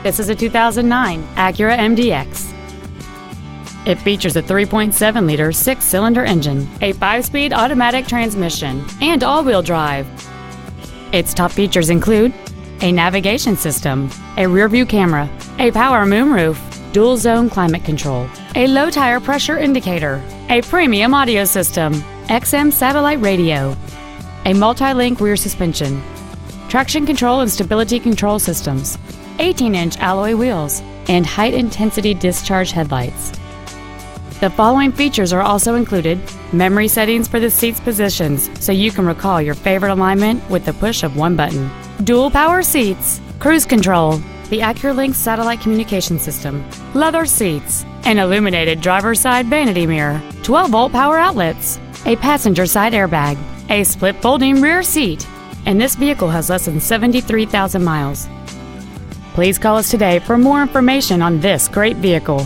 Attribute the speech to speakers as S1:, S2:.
S1: This is a 2009 Acura MDX. It features a 3.7-liter six-cylinder engine, a 5-speed automatic transmission, and all-wheel drive. Its top features include a navigation system, a rear-view camera, a power moonroof, dual-zone climate control, a low-tire pressure indicator, a premium audio system, XM satellite radio, a multi-link rear suspension, traction control and stability control systems, 18-inch alloy wheels, and high-intensity discharge headlights. The following features are also included: memory settings for the seat's positions so you can recall your favorite alignment with the push of one button, dual power seats, cruise control, the AccuLink satellite communication system, leather seats, an illuminated driver's side vanity mirror, 12-volt power outlets, a passenger side airbag, a split folding rear seat, and this vehicle has less than 73,000 miles. Please call us today for more information on this great vehicle.